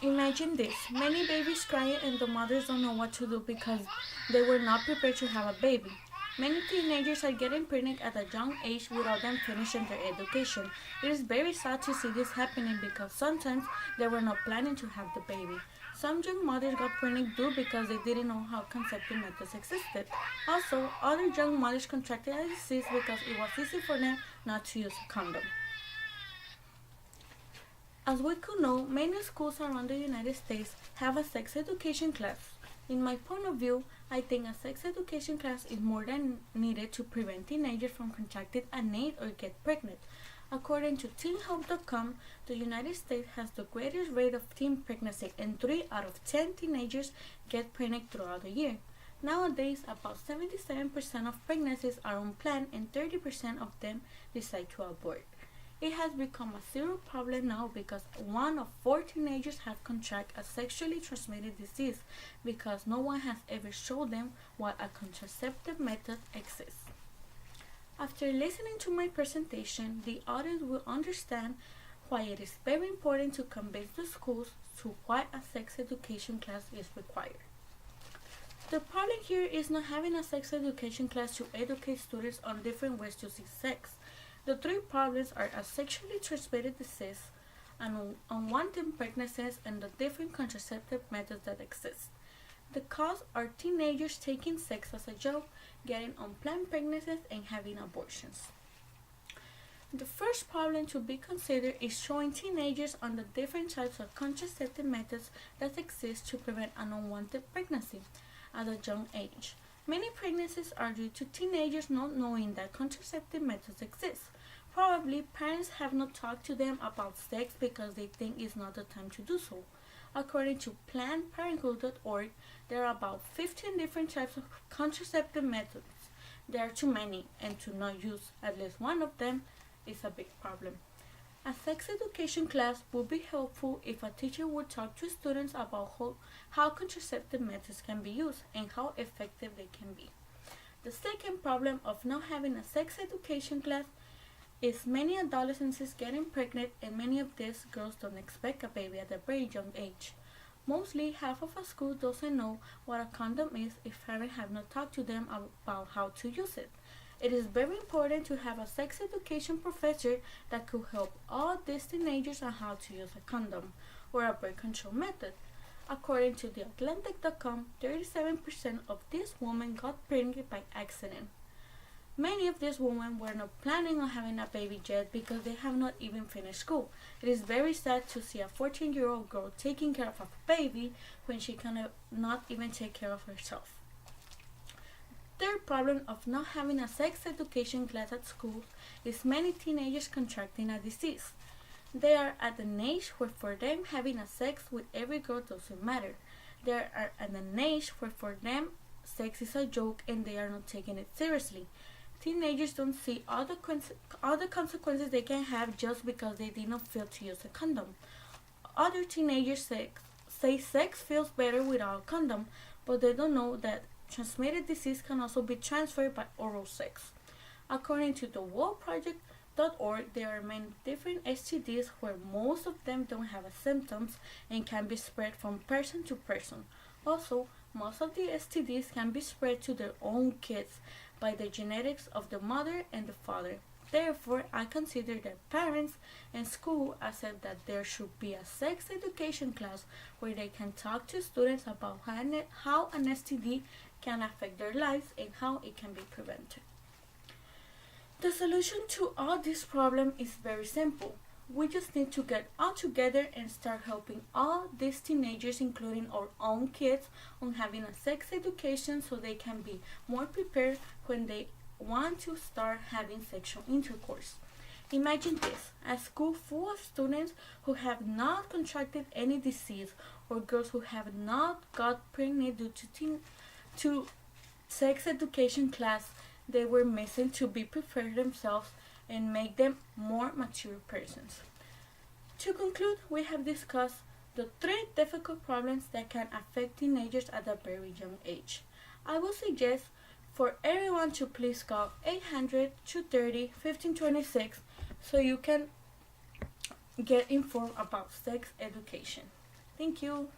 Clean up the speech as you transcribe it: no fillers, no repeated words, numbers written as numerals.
Imagine this, many babies crying and the mothers don't know what to do because they were not prepared to have a baby. Many teenagers are getting pregnant at a young age without them finishing their education. It is very sad to see this happening because sometimes they were not planning to have the baby. Some young mothers got pregnant due because they didn't know how conceptive methods existed. Also, other young mothers contracted a disease because it was easy for them not to use a condom. As we could know, many schools around the United States have a sex education class. In my point of view, I think a sex education class is more than needed to prevent teenagers from contracting an AIDS or get pregnant. According to teenhope.com, the United States has the greatest rate of teen pregnancy and 3 out of 10 teenagers get pregnant throughout the year. Nowadays, about 77% of pregnancies are unplanned and 30% of them decide to abort. It has become a serious problem now because 1 of 4 teenagers have contracted a sexually transmitted disease because no one has ever shown them what a contraceptive method exists. After listening to my presentation, the audience will understand why it is very important to convince the schools to why a sex education class is required. The problem here is not having a sex education class to educate students on different ways to see sex. The 3 problems are a sexually transmitted disease, unwanted pregnancies, and the different contraceptive methods that exist. The cause are teenagers taking sex as a joke, getting unplanned pregnancies, and having abortions. The first problem to be considered is showing teenagers on the different types of contraceptive methods that exist to prevent an unwanted pregnancy at a young age. Many pregnancies are due to teenagers not knowing that contraceptive methods exist. Probably parents have not talked to them about sex because they think it's not the time to do so. According to PlannedParenthood.org, there are about 15 different types of contraceptive methods. There are too many, and to not use at least one of them is a big problem. A sex education class would be helpful if a teacher would talk to students about how contraceptive methods can be used and how effective they can be. The second problem of not having a sex education class is many adolescents getting pregnant, and many of these girls don't expect a baby at a very young age. Mostly half of a school doesn't know what a condom is if parents have not talked to them about how to use it. It is very important to have a sex education professor that could help all these teenagers on how to use a condom or a birth control method. According to theatlantic.com, 37% of these women got pregnant by accident. Many of these women were not planning on having a baby yet because they have not even finished school. It is very sad to see a 14-year-old girl taking care of a baby when she cannot not even take care of herself. Third problem of not having a sex education class at school is many teenagers contracting a disease. They are at an age where for them having a sex with every girl doesn't matter. They are at an age where for them sex is a joke and they are not taking it seriously. Teenagers don't see all the consequences they can have just because they did not feel to use a condom. Other teenagers say sex feels better without a condom, but they don't know that transmitted disease can also be transferred by oral sex. According to the worldproject.org, there are many different STDs where most of them don't have symptoms and can be spread from person to person. Also, most of the STDs can be spread to their own kids by the genetics of the mother and the father. Therefore, I consider that parents and school accept that there should be a sex education class where they can talk to students about how an STD can affect their lives and how it can be prevented. The solution to all this problem is very simple. We just need to get all together and start helping all these teenagers, including our own kids, on having a sex education so they can be more prepared when they want to start having sexual intercourse. Imagine this, a school full of students who have not contracted any disease or girls who have not got pregnant due to sex education class they were missing to be prepared themselves and make them more mature persons. To conclude, we have discussed the 3 difficult problems that can affect teenagers at a very young age. I would suggest for everyone to please call 800-230-1526 so you can get informed about sex education. Thank you.